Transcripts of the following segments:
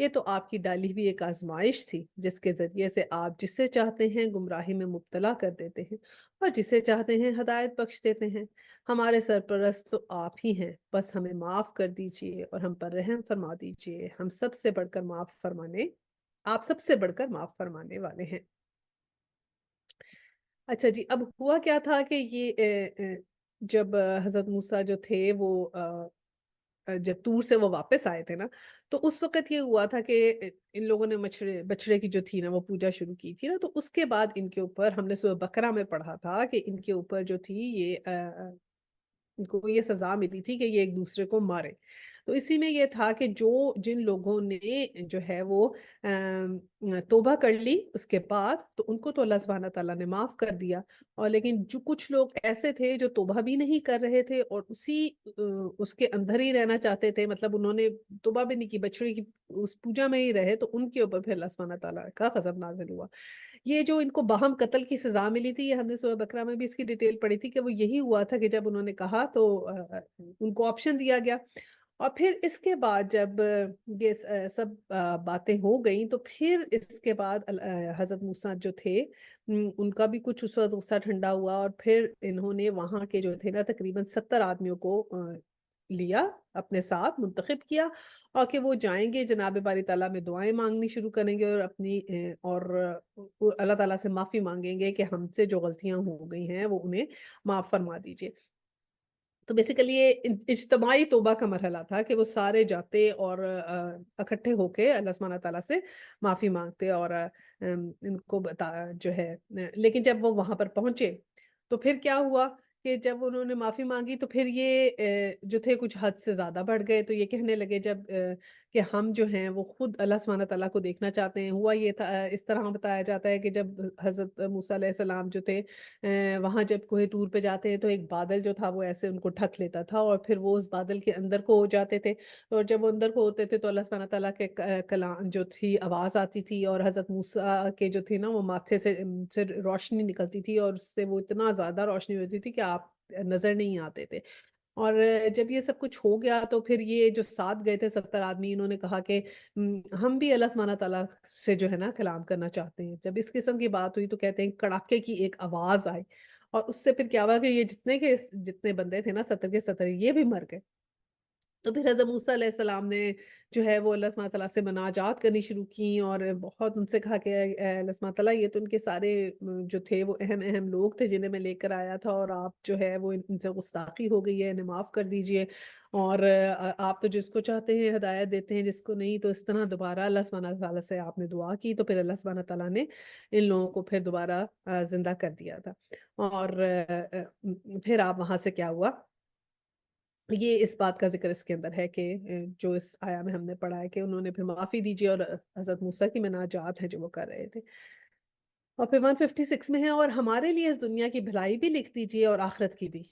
یہ تو آپ کی ڈالی ہوئی ایک آزمائش تھی جس کے ذریعے سے آپ جسے چاہتے ہیں گمراہی میں مبتلا کر دیتے ہیں اور جسے چاہتے ہیں ہدایت بخش دیتے ہیں۔ ہمارے سرپرست تو آپ ہی ہیں، بس ہمیں معاف کر دیجئے اور ہم پر رحم فرما دیجئے۔ ہم سب سے بڑھ کر معاف فرمانے آپ سب سے بڑھ کر معاف فرمانے والے ہیں۔ اچھا جی، اب ہوا کیا تھا کہ یہ جب حضرت موسیٰ جو تھے وہ جب طور سے وہ واپس آئے تھے نا، تو اس وقت یہ ہوا تھا کہ ان لوگوں نے بچڑے کی جو تھی نا وہ پوجا شروع کی تھی نا، تو اس کے بعد ان کے اوپر ہم نے سورہ بقرہ میں پڑھا تھا کہ ان کے اوپر جو تھی یہ ان کو یہ سزا ملی تھی کہ یہ ایک دوسرے کو مارے۔ تو اسی میں یہ تھا کہ جن لوگوں نے جو ہے وہ توبہ کر لی اس کے بعد، تو ان کو تو اللہ سبحانہ تعالیٰ نے معاف کر دیا، اور لیکن جو کچھ لوگ ایسے تھے جو توبہ بھی نہیں کر رہے تھے اور اس کے اندر ہی رہنا چاہتے تھے، مطلب انہوں نے توبہ بھی نہیں کی، بچڑے کی اس پوجا میں ہی رہے، تو ان کے اوپر پھر اللہ سبحانہ تعالیٰ کا غضب نازل ہوا۔ یہ جو ان کو باہم قتل کی سزا ملی تھی، یہ ہم نے سورہ بقرہ میں بھی اس کی ڈیٹیل پڑھی تھی کہ وہ یہی ہوا تھا کہ جب انہوں نے کہا تو ان کو آپشن دیا گیا، اور پھر اس کے بعد جب یہ سب باتیں ہو گئیں تو پھر اس کے بعد حضرت موسیٰ جو تھے ان کا بھی کچھ اس وقت غصہ ٹھنڈا ہوا، اور پھر انہوں نے وہاں کے جو تھے نا تقریباً 70 آدمیوں کو لیا اپنے ساتھ منتخب کیا، اور کہ وہ جائیں گے جناب باری تعالیٰ میں دعائیں مانگنی شروع کریں گے اور اپنی اور اللہ تعالیٰ سے معافی مانگیں گے کہ ہم سے جو غلطیاں ہو گئی ہیں وہ انہیں معاف فرما دیجیے۔ تو بیسیکلی یہ اجتماعی توبہ کا مرحلہ تھا کہ وہ سارے جاتے اور اکٹھے ہو کے اللہ سبحانہ تعالیٰ سے معافی مانگتے اور ان کو جو ہے لیکن جب وہ وہاں پر پہنچے تو پھر کیا ہوا کہ جب انہوں نے معافی مانگی تو پھر یہ جو تھے کچھ حد سے زیادہ بڑھ گئے، تو یہ کہنے لگے جب کہ ہم جو ہیں وہ خود اللہ سبحانہ تعالیٰ کو دیکھنا چاہتے ہیں۔ ہوا یہ تھا اس طرح بتایا جاتا ہے کہ جب حضرت موسیٰ علیہ السلام جو تھے وہاں جب کوہ طور پہ جاتے ہیں تو ایک بادل جو تھا وہ ایسے ان کو ڈھک لیتا تھا اور پھر وہ اس بادل کے اندر کو ہو جاتے تھے، اور جب وہ اندر کو ہوتے تھے تو اللہ سبحانہ تعالیٰ کے کلام جو تھی آواز آتی تھی، اور حضرت موسیٰ کے جو تھی نا وہ ماتھے سے روشنی نکلتی تھی، اور اس سے وہ اتنا زیادہ روشنی ہوتی تھی کہ آپ نظر نہیں آتے تھے۔ اور جب یہ سب کچھ ہو گیا تو پھر یہ جو ساتھ گئے تھے 70 آدمی، انہوں نے کہا کہ ہم بھی اللہ سبحانہ تعالیٰ سے جو ہے نا کلام کرنا چاہتے ہیں۔ جب اس قسم کی بات ہوئی تو کہتے ہیں کڑاکے کی ایک آواز آئی، اور اس سے پھر کیا ہوا کہ یہ جتنے بندے تھے نا 70 کے 70 یہ بھی مر گئے۔ تو پھر حضرت موسیٰ علیہ السلام نے جو ہے وہ اللہ سبحانہ تعالیٰ سے مناجات کرنی شروع کی اور بہت ان سے کہا کہ اے اللہ سبحانہ تعالیٰ یہ تو ان کے سارے جو تھے وہ اہم اہم لوگ تھے جنہیں میں لے کر آیا تھا، اور آپ جو ہے وہ ان سے گستاخی ہو گئی ہے، انہیں معاف کر دیجئے، اور آپ تو جس کو چاہتے ہیں ہدایت دیتے ہیں، جس کو نہیں، تو اس طرح دوبارہ اللہ سبحانہ تعالیٰ سے آپ نے دعا کی تو پھر اللہ سبحانہ تعالیٰ نے ان لوگوں کو پھر دوبارہ زندہ کر دیا تھا، اور پھر آپ وہاں سے کیا ہوا، یہ اس بات کا ذکر اس کے اندر ہے کہ جو اس آیا میں ہم نے پڑھا ہے کہ انہوں نے پھر معافی دیجیے، اور حضرت موسیٰ کی مناجات ہیں جو وہ کر رہے تھے، اور پھر 156 میں ہے اور ہمارے لیے اس دنیا کی بھلائی بھی لکھ دیجیے اور آخرت کی بھی،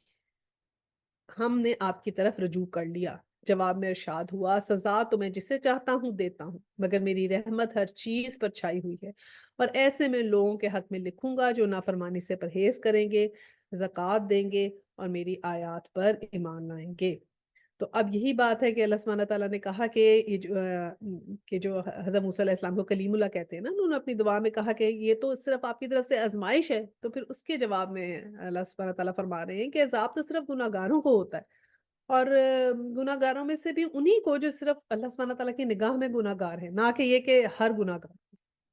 ہم نے آپ کی طرف رجوع کر لیا۔ جواب میں ارشاد ہوا سزا تو میں جسے چاہتا ہوں دیتا ہوں، مگر میری رحمت ہر چیز پر چھائی ہوئی ہے، اور ایسے میں لوگوں کے حق میں لکھوں گا جو نافرمانی سے پرہیز کریں گے، زکوٰۃ دیں گے اور میری آیات پر ایمان لائیں گے۔ تو اب یہی بات ہے کہ اللہ سبحانہ تعالیٰ نے کہا کہ کہ جو حضرت موسیٰ علیہ السلام کو کلیم اللہ کہتے ہیں نا، انہوں نے اپنی دعا میں کہا کہ یہ تو صرف آپ کی طرف سے آزمائش ہے، تو پھر اس کے جواب میں اللہ سبحانہ تعالیٰ فرما رہے ہیں کہ عذاب تو صرف گناہ گاروں کو ہوتا ہے، اور گناہ گاروں میں سے بھی انہی کو جو صرف اللہ سبحانہ تعالیٰ کی نگاہ میں گناہ گار ہیں، نہ کہ یہ کہ ہر گناہ گار،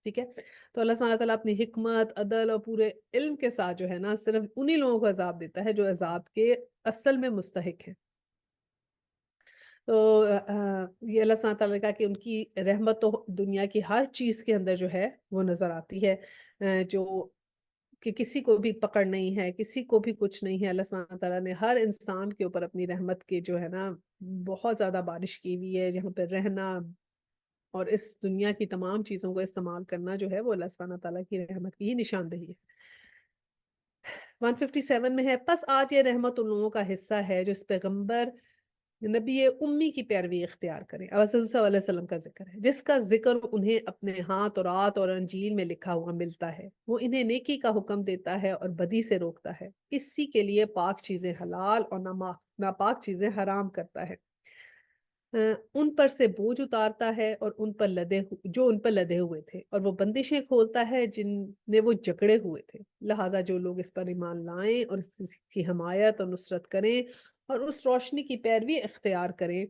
ٹھیک ہے؟ تو اللہ سبحانہ تعالیٰ اپنی حکمت، عدل اور پورے علم کے ساتھ جو ہے نا صرف انہی لوگوں کو عذاب دیتا ہے جو عذاب کے اصل میں مستحق ہیں۔ تو یہ اللہ سبحانہ تعالیٰ نے کہا کہ ان کی رحمت تو دنیا کی ہر چیز کے اندر جو ہے وہ نظر آتی ہے، جو کہ کسی کو بھی پکڑ نہیں ہے، کسی کو بھی کچھ نہیں ہے، اللہ سبحانہ تعالیٰ نے ہر انسان کے اوپر اپنی رحمت کے جو ہے نا بہت زیادہ بارش کی ہوئی ہے، جہاں پہ رہنا اور اس دنیا کی تمام چیزوں کو استعمال کرنا جو ہے وہ اللہ سبحانہ تعالیٰ کی رحمت کی ہی نشاندہی ہے۔ 157 میں ہے پس آج یہ رحمت ان لوگوں کا حصہ ہے جو اس پیغمبر نبی امی کی پیروی اختیار کریں، اب صلی اللہ علیہ وسلم کا ذکر ہے، جس کا ذکر انہیں اپنے ہاں تورات اور انجیل میں لکھا ہوا ملتا ہے، وہ انہیں نیکی کا حکم دیتا ہے اور بدی سے روکتا ہے، اسی کے لیے پاک چیزیں حلال اور ناپاک چیزیں حرام کرتا ہے، ان پر سے بوجھ اتارتا ہے اور ان پر لدے ہوئے تھے، اور وہ بندشیں کھولتا ہے جن نے وہ جکڑے ہوئے تھے۔ لہٰذا جو لوگ اس پر ایمان لائیں اور اس کی حمایت اور نصرت کریں اور اس روشنی کی پیروی اختیار کریں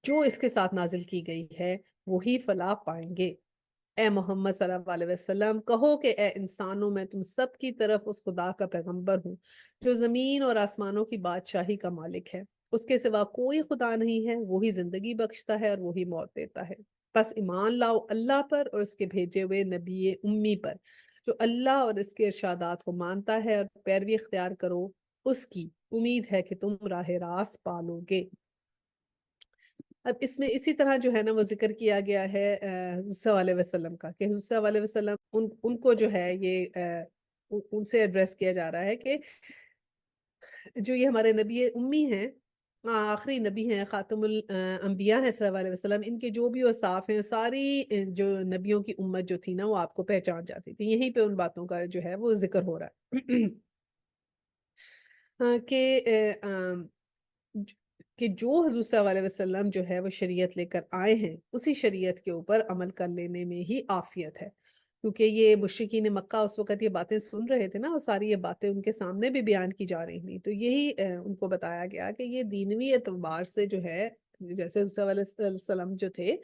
جو اس کے ساتھ نازل کی گئی ہے، وہی فلاح پائیں گے۔ اے محمد صلی اللہ علیہ وسلم، کہو کہ اے انسانوں، میں تم سب کی طرف اس خدا کا پیغمبر ہوں جو زمین اور آسمانوں کی بادشاہی کا مالک ہے۔ اس کے سوا کوئی خدا نہیں ہے، وہی زندگی بخشتا ہے اور وہی موت دیتا ہے۔ بس ایمان لاؤ اللہ پر اور اس کے بھیجے ہوئے نبی امی پر، جو اللہ اور اس کے ارشادات کو مانتا ہے، اور پیروی اختیار کرو اس کی۔ امید ہے کہ تم راہ راست پالو گے۔ اب اس میں اسی طرح جو ہے نا وہ ذکر کیا گیا ہے حضور صلی اللہ علیہ وسلم کا، کہ حضور صلی اللہ علیہ وسلم ان کو جو ہے یہ ان سے ایڈریس کیا جا رہا ہے کہ جو یہ ہمارے نبی امی ہیں، آخری نبی ہیں، خاتم الانبیاء ہیں صلی اللہ علیہ وسلم، ان کے جو بھی اوصاف ہیں ساری جو نبیوں کی امت جو تھی نا وہ آپ کو پہچان جاتی تھی۔ یہیں پہ ان باتوں کا جو ہے وہ ذکر ہو رہا ہے کہ ج- کہ جو حضور صلی اللہ علیہ وسلم جو ہے وہ شریعت لے کر آئے ہیں، اسی شریعت کے اوپر عمل کر لینے میں ہی عافیت ہے، کیونکہ یہ مشرکین مکہ اس وقت یہ باتیں سن رہے تھے نا، اور ساری یہ باتیں ان کے سامنے بھی بیان کی جا رہی تھیں، تو یہی ان کو بتایا گیا کہ یہ دینوی اعتبار سے جو ہے، جیسے حضور صلی اللہ علیہ وسلم جو تھے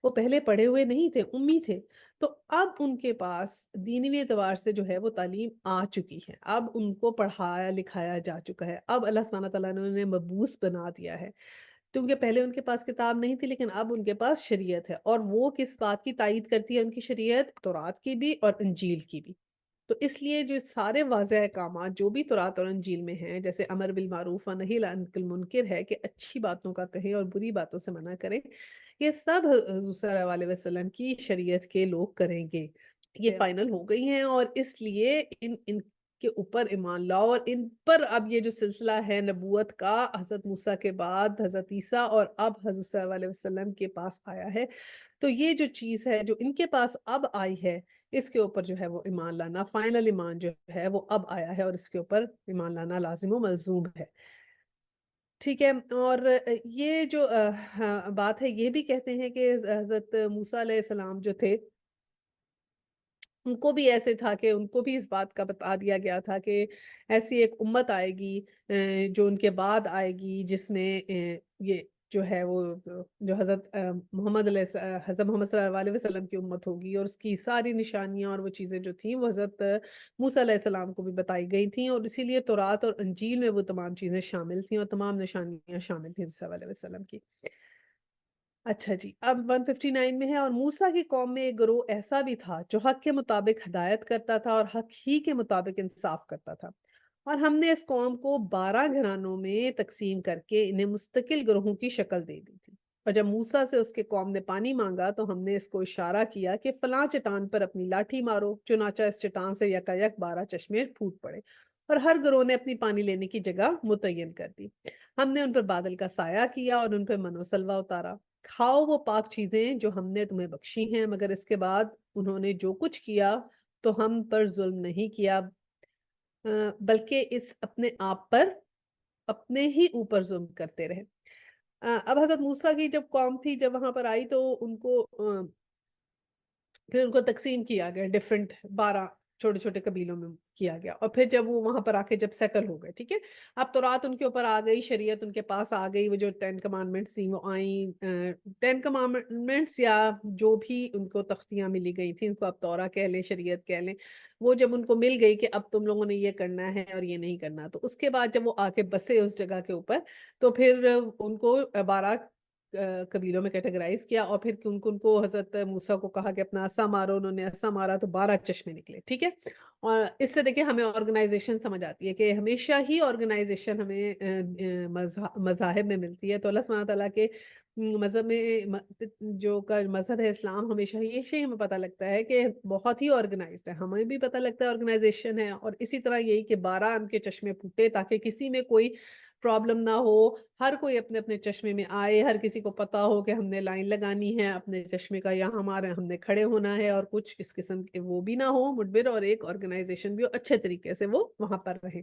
وہ پہلے پڑھے ہوئے نہیں تھے، امی تھے، تو اب ان کے پاس دینی اعتبار سے جو ہے وہ تعلیم آ چکی ہے، اب ان کو پڑھایا لکھایا جا چکا ہے، اب اللہ سبحانہ تعالیٰ نے انہیں مبعوث بنا دیا ہے، کیونکہ پہلے ان کے پاس کتاب نہیں تھی لیکن اب ان کے پاس شریعت ہے، اور وہ کس بات کی تائید کرتی ہے ان کی شریعت؟ تورات کی بھی اور انجیل کی بھی۔ تو اس لیے جو سارے واضح احکامات جو بھی تورات اور انجیل میں ہیں، جیسے امر بالمعروف و نہی عن المنکر ہے کہ اچھی باتوں کا کہیں اور بری باتوں سے منع کریں، یہ سب حضور صلی اللہ علیہ وسلم کی شریعت کے لوگ کریں گے۔ یہ فائنل ہو گئی ہیں، اور اس لیے ان کے اوپر ایمان لاؤ، اور ان پر اب یہ جو سلسلہ ہے نبوت کا حضرت موسیٰ کے بعد حضرت عیسیٰ اور اب حضرت صلی اللہ علیہ وسلم کے پاس آیا ہے، تو یہ جو چیز ہے جو ان کے پاس اب آئی ہے، اس کے اوپر جو ہے وہ ایمان لانا، فائنل ایمان جو ہے وہ اب آیا ہے، اور اس کے اوپر ایمان لانا لازم و ملزوم ہے۔ ٹھیک ہے، اور یہ جو بات ہے، یہ بھی کہتے ہیں کہ حضرت موسیٰ علیہ السلام جو تھے، ان کو بھی ایسے تھا کہ ان کو بھی اس بات کا بتا دیا گیا تھا کہ ایسی ایک امت آئے گی جو ان کے بعد آئے گی، جس میں یہ جو ہے وہ جو حضرت حضرت محمد صلی اللہ علیہ وسلم کی امت ہوگی، اور اس کی ساری نشانیاں اور وہ چیزیں جو تھیں وہ حضرت موسیٰ علیہ السلام کو بھی بتائی گئی تھیں، اور اسی لیے تورات اور انجیل میں وہ تمام چیزیں شامل تھیں اور تمام نشانیاں شامل تھیں صلی اللہ علیہ وسلم کی۔ اچھا جی، اب 159 میں ہے، اور موسیٰ کی قوم میں ایک گروہ ایسا بھی تھا جو حق کے مطابق ہدایت کرتا تھا اور حق ہی کے مطابق انصاف کرتا تھا، اور ہم نے اس قوم کو 12 گھرانوں میں تقسیم کر کے انہیں مستقل گروہوں کی شکل دے دی تھی، اور جب موسیٰ سے اس کے قوم نے پانی مانگا تو ہم نے اس کو اشارہ کیا کہ فلاں چٹان پر اپنی لاٹھی مارو، چنانچہ اس چٹان سے یکایک 12 چشمے پھوٹ پڑے، اور ہر گروہ نے اپنی پانی لینے کی جگہ متعین کر دی۔ ہم نے ان پر بادل کا سایہ کیا اور ان پہ من و سلوہ اتارا۔ کھاؤ وہ پاک چیزیں جو ہم نے تمہیں بخشی ہیں، مگر اس کے بعد انہوں نے جو کچھ کیا تو ہم پر ظلم نہیں کیا، بلکہ اس اپنے آپ پر اپنے ہی اوپر ظلم کرتے رہے۔ اب حضرت موسیٰ کی جب قوم تھی، جب وہاں پر آئی تو ان کو پھر ان کو تقسیم کیا گیا، ڈفرنٹ 12 چھوٹے چھوٹے قبیلوں میں کیا گیا، اور پھر جب وہ وہاں پر آ کے جب سیٹل ہو گئے، ٹھیک ہے، اب تورات ان کے اوپر آ گئی، شریعت ان کے پاس آ گئی، وہ جو 10 کمانڈمنٹس تھیں وہ آئیں، 10 کمانڈمنٹس یا جو بھی ان کو تختیاں ملی گئی تھیں، ان کو اب تورا کہہ لیں، شریعت کہہ لیں، وہ جب ان کو مل گئی کہ اب تم لوگوں نے یہ کرنا ہے اور یہ نہیں کرنا، تو اس کے بعد جب وہ آ کے بسے اس جگہ کے اوپر، تو پھر ان کو 12 قبیلوں میں کیٹیگرائز کیا، اور پھر ان کو حضرت موسیٰ کو کہا کہ اپنا عصا مارو، انہوں نے عصا مارا تو 12 چشمے نکلے، ٹھیک ہے، اور اس سے دیکھیں ہمیں آرگنائزیشن سمجھ آتی ہے کہ ہمیشہ ہی آرگنائزیشن ہمیں مذاہب میں ملتی ہے، تو اللہ سبحانہ تعالیٰ کے مذہب میں جو کا مذہب ہے اسلام، ہمیشہ یہ شیء ہمیں پتہ لگتا ہے کہ بہت ہی آرگنائزڈ ہے، ہمیں بھی پتہ لگتا ہے آرگنائزیشن ہے، اور اسی طرح یہی کہ 12 ان کے چشمے پھوٹے تاکہ کسی میں کوئی پرابلم نہ ہو، ہر کوئی اپنے اپنے چشمے میں آئے، ہر کسی کو پتا ہو کہ ہم نے لائن لگانی ہے اپنے چشمے کا، یا ہم نے کھڑے ہونا ہے، اور کچھ اس قسم کے وہ بھی نہ ہو مڈبر، اور ایک آرگنائزیشن بھی اچھے طریقے سے وہ وہاں پر رہے۔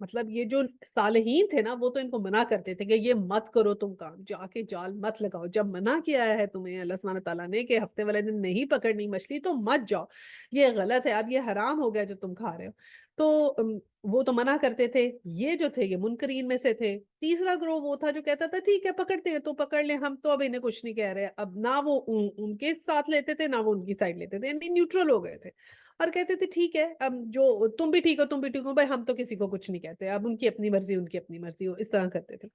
مطلب یہ جو صالحین تھے نا وہ تو ان کو منع کرتے تھے کہ یہ مت کرو تم کام، جا کے جال مت لگاؤ، جب منع کیا ہے تمہیں اللہ سبحانہ تعالیٰ نے کہ ہفتے والے دن نہیں پکڑنی مچھلی تو مت جاؤ، یہ غلط ہے، اب یہ حرام ہو گیا جو تم کھا رہے ہو، تو وہ تو منع کرتے تھے، یہ جو تھے یہ منکرین میں سے تھے۔ تیسرا گروہ وہ تھا جو کہتا تھا ٹھیک ہے پکڑتے ہیں تو پکڑ لیں، ہم تو اب انہیں کچھ نہیں کہہ رہے، اب نہ وہ ان کے ساتھ لیتے تھے نہ وہ ان کی سائڈ لیتے تھے، یعنی نیوٹرل ہو گئے تھے اور کہتے تھے ٹھیک ہے اب جو تم بھی ٹھیک ہو تم بھی ٹھیک ہو بھائی، ہم تو کسی کو کچھ نہیں کہتے، اب ان کی اپنی مرضی ان کی اپنی مرضی ہو، اس طرح کرتے تھے۔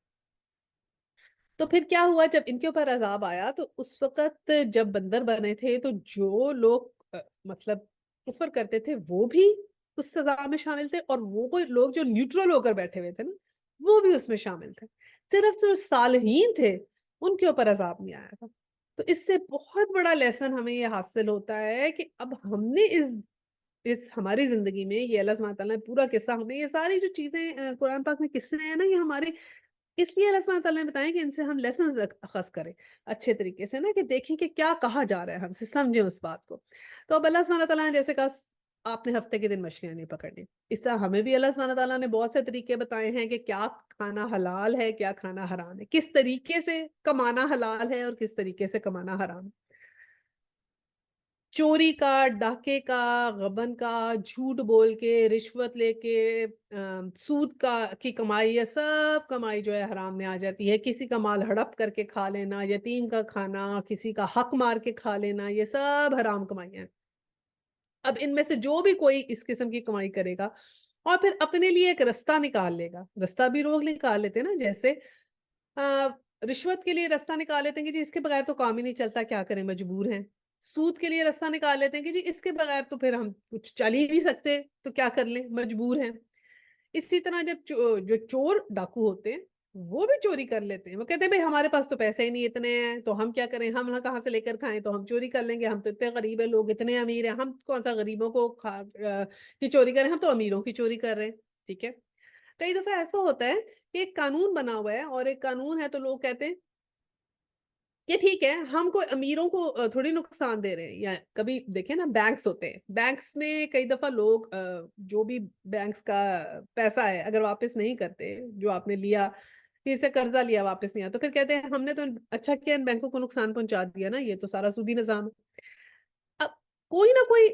تو پھر کیا ہوا جب ان کے اوپر عذاب آیا تو اس وقت جب بندر بنے تھے تو جو لوگ مطلب کفر کرتے تھے وہ بھی اس سزا میں شامل تھے، اور وہ کوئی لوگ جو نیوٹرل ہو کر بیٹھے ہوئے تھے نا وہ بھی اس میں شامل تھے، صرف جو صالحین تھے ان کے اوپر عذاب نہیں آیا تھا۔ تو اس سے بہت بڑا لیسن ہمیں یہ حاصل ہوتا ہے کہ اب ہم نے اس ہماری زندگی میں یہ اللہ سبحانہ تعالیٰ نے پورا قصہ ہمیں یہ ساری جو چیزیں قرآن پاک میں قصے ہیں نا یہ ہمارے اس لیے اللہ سبحانہ تعالیٰ نے بتایا کہ ان سے ہم لیسنز اخذ کریں اچھے طریقے سے نا، کہ دیکھیں کہ کیا کہا جا رہا ہے ہم سے، سمجھیں اس بات کو۔ تو اب اللہ سبحانہ تعالیٰ نے جیسے کہا آپ نے ہفتے کے دن مچھلیاں نہیں پکڑنی، اس طرح ہمیں بھی اللہ سبحانہ تعالیٰ نے بہت سے طریقے بتائے ہیں کہ کیا کھانا حلال ہے کیا کھانا حرام ہے، کس طریقے سے کمانا حلال ہے اور کس طریقے سے کمانا حرام ہے۔ چوری کا، ڈاکے کا، غبن کا، جھوٹ بول کے، رشوت لے کے، سود کی کمائی، یہ سب کمائی جو ہے حرام میں آ جاتی ہے۔ کسی کا مال ہڑپ کر کے کھا لینا، یتیم کا کھانا، کسی کا حق مار کے کھا لینا، یہ سب حرام کمائی ہیں۔ اب ان میں سے جو بھی کوئی اس قسم کی کمائی کرے گا اور پھر اپنے لیے ایک رستہ نکال لے گا، رستہ بھی لوگ نکال لیتے ہیں نا، جیسے آ، رشوت کے لیے راستہ نکال لیتے ہیں کہ جی اس کے بغیر تو کام ہی نہیں چلتا، کیا کریں مجبور ہیں۔ سود کے لیے راستہ نکال لیتے ہیں کہ جی اس کے بغیر تو پھر ہم کچھ چل ہی نہیں سکتے، تو کیا کر لیں مجبور ہیں۔ اسی طرح جب جو چور ڈاکو ہوتے ہیں وہ بھی چوری کر لیتے ہیں، وہ کہتے ہیں بھائی ہمارے پاس تو پیسے ہی نہیں اتنے ہیں تو ہم کیا کریں، ہم کہاں سے لے کر کھائیں، تو ہم چوری کر لیں گے، ہم تو اتنے غریب ہیں، لوگ اتنے امیر ہیں، ہم کون سا غریبوں کو کی چوری کریں، ہم تو امیروں کی چوری کر رہے ہیں، ٹھیک ہے۔ کئی دفعہ ایسا ہوتا ہے کہ ایک قانون بنا ہوا ہے اور ایک قانون ہے تو لوگ کہتے ہیں کہ ٹھیک ہے ہم کو امیروں کو تھوڑی نقصان دے رہے ہیں، یا کبھی دیکھیں نا بینکس ہوتے ہیں، بینکس میں کئی دفعہ لوگ جو بھی بینکس کا پیسہ ہے اگر واپس نہیں کرتے، جو آپ نے لیا کسی سے قرضہ لیا واپس نہیں آیا تو پھر کہتے ہیں ہم نے تو اچھا کیا ان بینکوں کو نقصان پہنچا دیا نا، یہ تو سارا سودی نظام ہے۔ اب کوئی نہ کوئی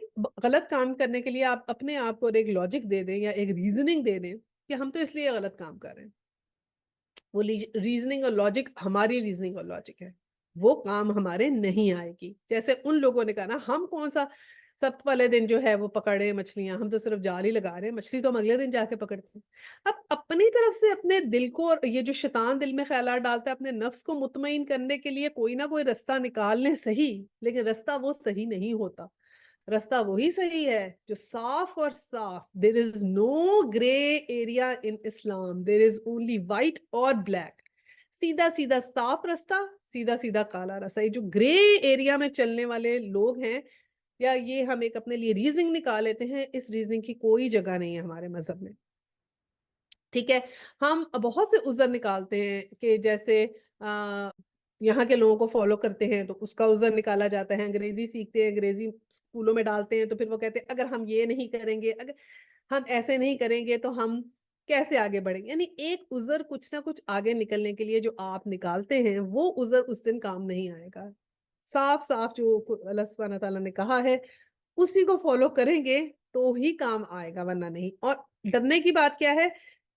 غلط کام کرنے کے لیے آپ اپنے آپ کو ایک لاجک دے دیں یا ایک ریزننگ دے دیں کہ ہم تو اس لیے غلط کام کر رہے ہیں، وہ ریزننگ اور لاجک ہماری ریزننگ اور لاجک ہے، وہ کام ہمارے نہیں آئے گی۔ جیسے ان لوگوں نے کہا نا ہم کون سا سبت والے دن جو ہے وہ پکڑے مچھلیاں، ہم تو صرف جال ہی لگا رہے ہیں، مچھلی تو ہم اگلے دن جا کے پکڑتے ہیں۔ اب اپنی طرف سے اپنے دل کو، اور یہ جو شیطان دل میں خیالات ڈالتا ہے اپنے نفس کو مطمئن کرنے کے لیے کوئی نہ کوئی رستہ نکال لیں صحیح، لیکن رستہ وہ صحیح نہیں ہوتا۔ رستہ وہی صحیح ہے جو صاف اور صاف، there is no grey area in Islam, there is only white اور بلیک، سیدھا سیدھا صاف رستہ، سیدھا سیدھا کالا رستہ۔ یہ جو گرے ایریا میں چلنے والے لوگ ہیں یا یہ ہم ایک اپنے لیے ریزننگ نکال لیتے ہیں، اس ریزننگ کی کوئی جگہ نہیں ہے ہمارے مذہب میں، ٹھیک ہے۔ ہم بہت سے عذر نکالتے ہیں کہ جیسے یہاں کے لوگوں کو فالو کرتے ہیں تو اس کا عذر نکالا جاتا ہے، انگریزی سیکھتے ہیں، انگریزی اسکولوں میں ڈالتے ہیں تو پھر وہ کہتے ہیں اگر ہم یہ نہیں کریں گے، اگر ہم ایسے نہیں کریں گے تو ہم کیسے آگے بڑھیں گے، یعنی ایک عذر کچھ نہ کچھ آگے نکلنے کے لیے جو آپ نکالتے ہیں وہ عذر اس دن کام نہیں آئے گا۔ صاف صاف جو اللہ سبحانہ تعالیٰ نے کہا ہے اسی کو فالو کریں گے تو ہی کام آئے گا ورنہ نہیں۔ اور ڈرنے کی بات کیا ہے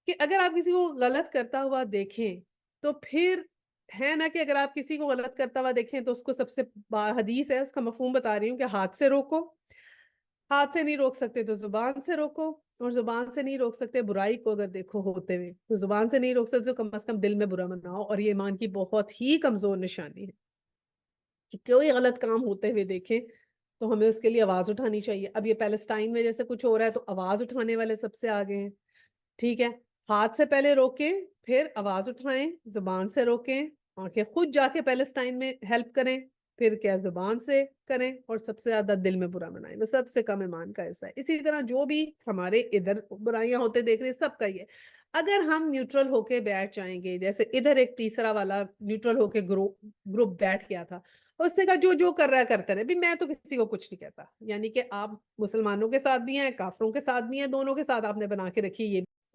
کہ اگر آپ کسی کو غلط کرتا ہوا دیکھیں تو پھر ہے نا کہ اگر آپ کسی کو غلط کرتا ہوا دیکھیں تو اس کو سب سے حدیث ہے اس کا مفہوم بتا رہی ہوں کہ ہاتھ سے روکو، ہاتھ سے نہیں روک سکتے تو زبان سے روکو، اور زبان سے نہیں روک سکتے برائی کو اگر دیکھو ہوتے ہوئے تو زبان سے نہیں روک سکتے تو کم از کم دل میں برا مناؤ، اور یہ ایمان کی بہت ہی کمزور نشانی ہے کہ کوئی غلط کام ہوتے ہوئے دیکھیں تو ہمیں اس کے لیے آواز اٹھانی چاہیے۔ اب یہ پیلسٹائن میں جیسے کچھ ہو رہا ہے تو آواز اٹھانے والے سب سے آگے ہیں، ٹھیک ہے۔ ہاتھ سے پہلے روکیں، پھر آواز اٹھائیں، زبان سے روکیں، آنکھیں خود جا کے پیلسٹائن میں ہیلپ کریں، پھر کیا زبان سے کریں، اور سب سے زیادہ دل میں برا منائیں، وہ سب سے کم ایمان کا حصہ ہے۔ اسی طرح جو بھی ہمارے ادھر برائیاں ہوتے دیکھ رہے ہیں سب کا یہ، اگر ہم نیوٹرل ہو کے بیٹھ جائیں گے، جیسے ادھر ایک تیسرا والا نیوٹرل ہو کے گروپ بیٹھ گیا تھا، اس نے کہا جو جو کر رہا ہے کرتے رہے، بھی میں تو کسی کو کچھ نہیں کہتا، یعنی کہ آپ مسلمانوں کے ساتھ بھی ہیں، کافروں کے ساتھ بھی ہیں، دونوں کے ساتھ آپ نے بنا کے رکھی یہ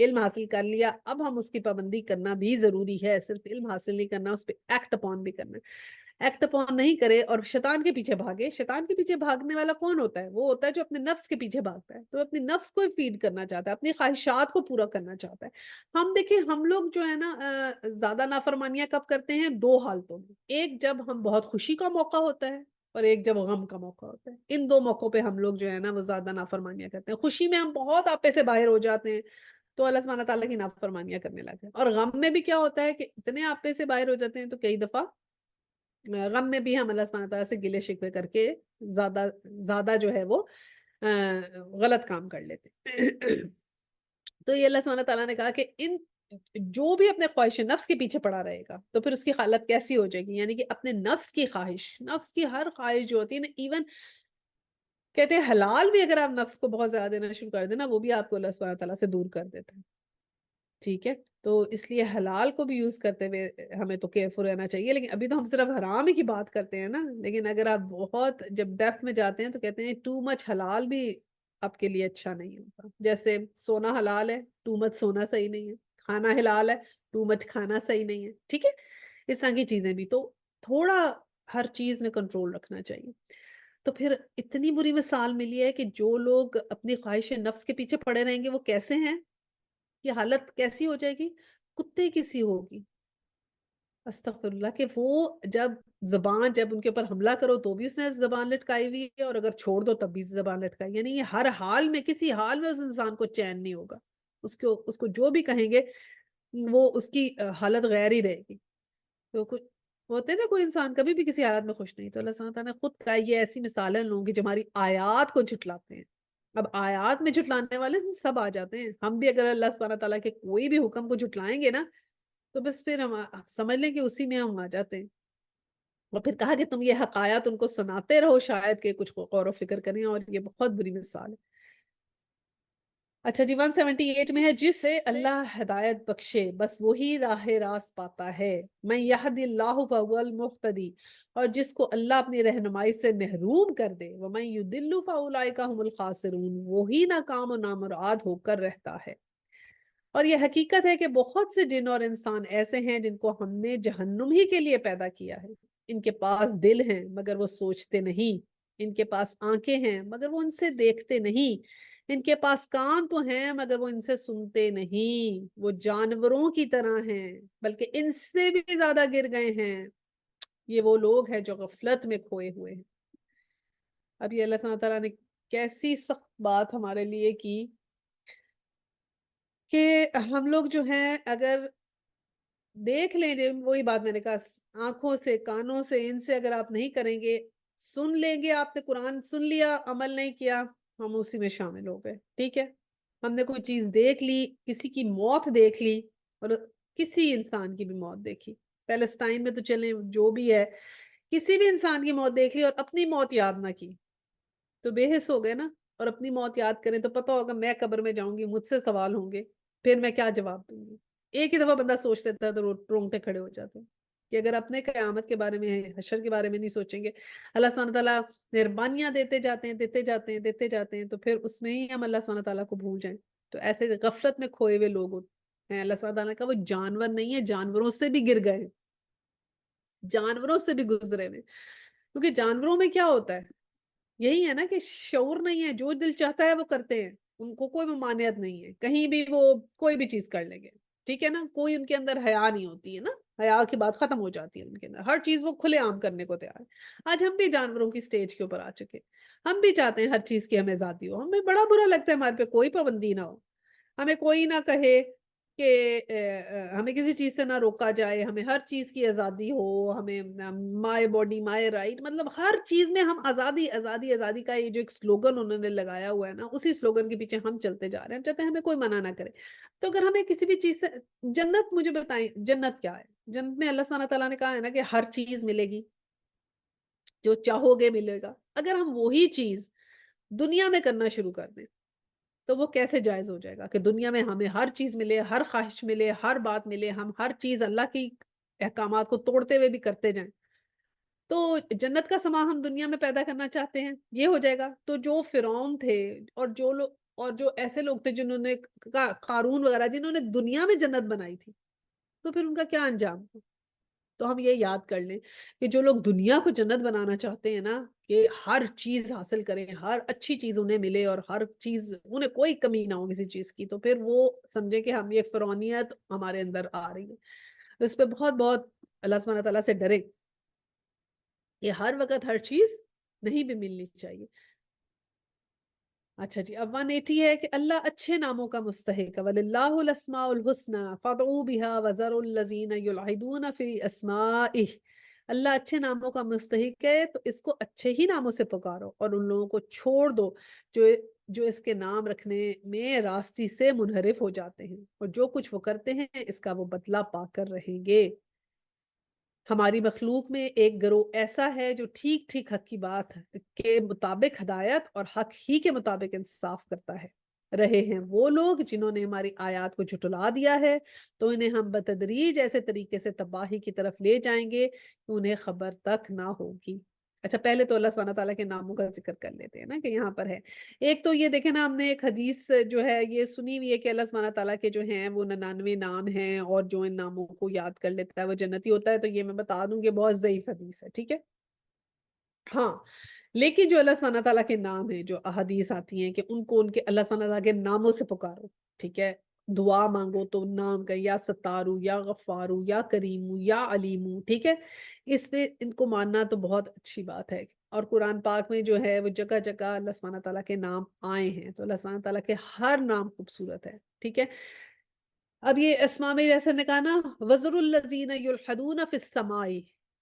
علم حاصل کر لیا، اب ہم اس کی پابندی کرنا بھی ضروری ہے، صرف علم حاصل نہیں کرنا، اس پہ ایکٹ اپون بھی کرنا ہے۔ ایکٹ اپون نہیں کرے اور شیطان کے پیچھے بھاگے، شیطان کے پیچھے بھاگنے والا کون ہوتا ہے؟ وہ ہوتا ہے جو اپنے نفس کے پیچھے بھاگتا ہے، تو اپنے نفس کو فیڈ کرنا چاہتا ہے، اپنی خواہشات کو پورا کرنا چاہتا ہے۔ ہم دیکھیں، ہم لوگ جو ہے نا زیادہ نافرمانیاں کب کرتے ہیں؟ دو حالتوں میں، ایک جب ہم بہت خوشی کا موقع ہوتا ہے، اور ایک جب غم کا موقع ہوتا ہے۔ ان دو موقعوں پہ ہم لوگ جو ہے نا وہ زیادہ نافرمانیاں کرتے ہیں۔ خوشی میں ہم بہت آپے سے باہر ہو جاتے ہیں تو اللہ سبحانہ تعالیٰ کی نافرمانیاں کرنے لگتے ہیں، اور غم میں بھی کیا ہوتا ہے کہ اتنے آپے سے باہر ہو جاتے ہیں تو کئی دفعہ غم میں بھی ہم اللہ سبحانہ تعالیٰ سے گلے شکوے کر کے زیادہ زیادہ جو ہے وہ غلط کام کر لیتے ہیں۔ تو یہ اللہ سبحانہ تعالیٰ نے کہا کہ ان جو بھی اپنے خواہش نفس کے پیچھے پڑا رہے گا تو پھر اس کی حالت کیسی ہو جائے گی؟ یعنی کہ اپنے نفس کی خواہش، نفس کی ہر خواہش جو ہوتی ہے نا، ایون کہتے ہیں حلال بھی اگر آپ نفس کو بہت زیادہ دینا شروع کر دیں نا، وہ بھی آپ کو اللہ سبحانہ تعالیٰ سے دور کر دیتا ہے، ٹھیک ہے؟ تو اس لیے حلال کو بھی یوز کرتے ہوئے ہمیں تو کیئرفل رہنا چاہیے، لیکن ابھی تو ہم صرف حرام ہی کی بات کرتے ہیں نا، لیکن اگر آپ بہت جب ڈیپتھ میں جاتے ہیں تو کہتے ہیں ٹو مچ حلال بھی آپ کے لیے اچھا نہیں ہوتا۔ جیسے سونا حلال ہے، ٹو مچ سونا صحیح نہیں ہے، کھانا حلال ہے، ٹو مچ کھانا صحیح نہیں ہے، ٹھیک ہے؟ اس طرح کی چیزیں بھی، تو تھوڑا ہر چیز میں کنٹرول رکھنا چاہیے۔ تو پھر اتنی بری مثال ملی ہے کہ جو لوگ اپنی خواہش نفس کے پیچھے پڑے رہیں گے وہ کیسے ہیں؟ یہ حالت کیسی ہو جائے گی؟ کتے کی سی ہوگی، استغفر اللہ، کہ وہ جب جب ان کے اوپر حملہ کرو تو بھی اس نے زبان لٹکائی ہوئی ہے، اور اگر چھوڑ دو تب بھی زبان لٹکائی، یعنی یہ ہر حال میں، کسی حال میں اس انسان کو چین نہیں ہوگا، اس کو جو بھی کہیں گے وہ اس کی حالت غیر ہی رہے گی۔ تو کچھ ہوتے ہیں نا، کوئی انسان کبھی بھی کسی حالت میں خوش نہیں، تو اللہ سبحانہ تعالیٰ نے خود کہا، یہ ایسی مثالیں لوگوں کی جو ہماری آیات کو جھٹلاتے ہیں۔ اب آیات میں جھٹلانے والے سب آ جاتے ہیں، ہم بھی اگر اللہ سبحانہ تعالیٰ کے کوئی بھی حکم کو جھٹلائیں گے نا تو بس پھر ہم سمجھ لیں کہ اسی میں ہم آ جاتے ہیں۔ اور پھر کہا کہ تم یہ حقائق ان کو سناتے رہو، شاید کہ کچھ غور و فکر کریں، اور یہ بہت بری مثال ہے۔ اچھا جی، 178 میں ہے، جس سے اللہ ہدایت بخشے بس وہی راہ راست پاتا ہے، میں یہد اللہ فہو المہتدی، اور جس کو اللہ اپنی رہنمائی سے محروم کر دے، ومن یضل فاولئک هم الخاسرون، وہی ناکام و نامراد ہو کر رہتا ہے۔ اور یہ حقیقت ہے کہ بہت سے جن اور انسان ایسے ہیں جن کو ہم نے جہنم ہی کے لیے پیدا کیا ہے۔ ان کے پاس دل ہیں مگر وہ سوچتے نہیں، ان کے پاس آنکھیں ہیں مگر وہ ان سے دیکھتے نہیں، ان کے پاس کان تو ہیں مگر وہ ان سے سنتے نہیں، وہ جانوروں کی طرح ہیں بلکہ ان سے بھی زیادہ گر گئے ہیں، یہ وہ لوگ ہیں جو غفلت میں کھوئے ہوئے ہیں۔ اب یہ اللہ سبحانہ تعالیٰ نے کیسی سخت بات ہمارے لیے کی کہ ہم لوگ جو ہیں اگر دیکھ لیں، وہی بات میں نے کہا، آنکھوں سے، کانوں سے، ان سے اگر آپ نہیں کریں گے، سن لیں گے، آپ نے قرآن سن لیا، عمل نہیں کیا، ہم اسی میں شامل ہو گئے، ٹھیک ہے؟ ہم نے کوئی چیز دیکھ لی، کسی کی موت دیکھ لی، اور کسی انسان کی بھی موت دیکھی، پیلسٹائن میں تو چلیں جو بھی ہے، کسی بھی انسان کی موت دیکھ لی اور اپنی موت یاد نہ کی تو بے حس ہو گئے نا۔ اور اپنی موت یاد کریں تو پتہ ہوگا میں قبر میں جاؤں گی، مجھ سے سوال ہوں گے، پھر میں کیا جواب دوں گی؟ ایک ہی دفعہ بندہ سوچ لیتا ہے تو رونگٹے کھڑے ہو جاتے ہیں کہ اگر اپنے قیامت کے بارے میں، حشر کے بارے میں نہیں سوچیں گے، اللہ سبحانہ تعالیٰ مہربانیاں دیتے جاتے ہیں، دیتے جاتے ہیں، دیتے جاتے ہیں، تو پھر اس میں ہی ہم اللہ سبحانہ تعالیٰ کو بھول جائیں تو ایسے غفلت میں کھوئے ہوئے لوگ ہیں۔ اللہ سبحانہ تعالیٰ کا وہ جانور نہیں ہے، جانوروں سے بھی گر گئے، جانوروں سے بھی گزرے ہوئے، کیونکہ جانوروں میں کیا ہوتا ہے؟ یہی ہے نا کہ شعور نہیں ہے، جو دل چاہتا ہے وہ کرتے ہیں، ان کو کوئی ممانعت نہیں ہے، کہیں بھی وہ کوئی بھی چیز کر لیں گے، ٹھیک ہے نا؟ کوئی ان کے اندر حیا نہیں ہوتی ہے نا، حیا کی بات ختم ہو جاتی ہے ان کے اندر، ہر چیز وہ کھلے عام کرنے کو تیار ہے۔ آج ہم بھی جانوروں کی سٹیج کے اوپر آ چکے، ہم بھی چاہتے ہیں ہر چیز کی ہمیں آزادی ہو، ہمیں بڑا برا لگتا ہے ہمارے پہ کوئی پابندی نہ ہو، ہمیں کوئی نہ کہے کہ ہمیں کسی چیز سے نہ روکا جائے، ہمیں ہر چیز کی آزادی ہو، ہمیں مائی باڈی مائی رائٹ، مطلب ہر چیز میں ہم آزادی آزادی آزادی کا یہ جو ایک سلوگن انہوں نے لگایا ہوا ہے نا، اسی سلوگن کے پیچھے ہم چلتے جا رہے ہیں، ہم چاہتے ہیں ہمیں کوئی منع نہ کرے۔ تو اگر ہمیں کسی بھی چیز سے، جنت مجھے بتائیں جنت کیا ہے؟ جنت میں اللہ سبحانہ تعالیٰ نے کہا ہے نا کہ ہر چیز ملے گی، جو چاہو گے ملے گا۔ اگر ہم وہی چیز دنیا میں کرنا شروع کر دیں تو وہ کیسے جائز ہو جائے گا کہ دنیا میں ہمیں ہر چیز ملے، ہر خواہش ملے، ہر بات ملے، ہم ہر چیز اللہ کی احکامات کو توڑتے ہوئے بھی کرتے جائیں؟ تو جنت کا سما ہم دنیا میں پیدا کرنا چاہتے ہیں، یہ ہو جائے گا؟ تو جو فرعون تھے اور جو لوگ اور جو ایسے لوگ تھے جنہوں نے قارون وغیرہ جنہوں نے دنیا میں جنت بنائی تھی، تو پھر ان کا کیا انجام تھا؟ تو ہم یہ یاد کر لیں کہ جو لوگ دنیا کو جنت بنانا چاہتے ہیں نا، کہ ہر چیز حاصل کریں، ہر اچھی چیز انہیں ملے اور ہر چیز انہیں کوئی کمی نہ ہو کسی چیز کی، تو پھر وہ سمجھے کہ ہم یہ فرعونیت ہمارے اندر آ رہی ہے۔ اس پہ بہت بہت اللہ سبحانہ تعالیٰ سے ڈرے کہ ہر وقت ہر چیز نہیں بھی ملنی چاہیے۔ اچھا جی، اب 180 ہے کہ اللہ اچھے ناموں کا مستحق ہے، وَلِلَّهُ الْأَسْمَاءُ الْحُسْنَى فَادْعُوا بِهَا وَذَرُوا الَّذِينَ يُلْحِدُونَ فِي أَسْمَائِهِ۔ اللہ اچھے ناموں کا مستحق ہے تو اس کو اچھے ہی ناموں سے پکارو، اور ان لوگوں کو چھوڑ دو جو جو اس کے نام رکھنے میں راستی سے منحرف ہو جاتے ہیں، اور جو کچھ وہ کرتے ہیں اس کا وہ بدلہ پا کر رہیں گے۔ ہماری مخلوق میں ایک گروہ ایسا ہے جو ٹھیک ٹھیک حق کی بات کے مطابق ہدایت اور حق ہی کے مطابق انصاف کرتا ہے۔ رہے ہیں وہ لوگ جنہوں نے ہماری آیات کو جھٹلا دیا ہے، تو انہیں ہم بتدریج ایسے طریقے سے تباہی کی طرف لے جائیں گے کہ انہیں خبر تک نہ ہوگی۔ اچھا، پہلے تو اللہ سبحانہ تعالیٰ کے ناموں کا ذکر کر لیتے ہیں نا کہ یہاں پر ہے۔ ایک تو یہ دیکھیں نا، ہم نے ایک حدیث جو ہے یہ سنی ہوئی ہے کہ اللہ سبحانہ تعالیٰ کے جو ہیں وہ 99 نام ہیں، اور جو ان ناموں کو یاد کر لیتا ہے وہ جنتی ہوتا ہے، تو یہ میں بتا دوں کہ بہت ضعیف حدیث ہے، ٹھیک ہے۔ ہاں، لیکن جو اللہ سبحانہ تعالیٰ کے نام ہیں، جو احادیث آتی ہیں کہ ان کو ان کے اللہ سبحانہ تعالیٰ کے ناموں سے پکارو، ٹھیک ہے، دعا مانگو تو نام کا، یا ستارو یا غفارو یا کریمو یا علیمو، ٹھیک ہے، اس پہ ان کو ماننا تو بہت اچھی بات ہے۔ اور قرآن پاک میں جو ہے وہ جگہ جگہ اللہ سبحانہ تعالیٰ کے نام آئے ہیں، تو اللہ سبحانہ تعالیٰ کے ہر نام خوبصورت ہے، ٹھیک ہے۔ اب یہ اسماء میں جیسے نے کہا نا، وزر الذین یلحدون فی السماء،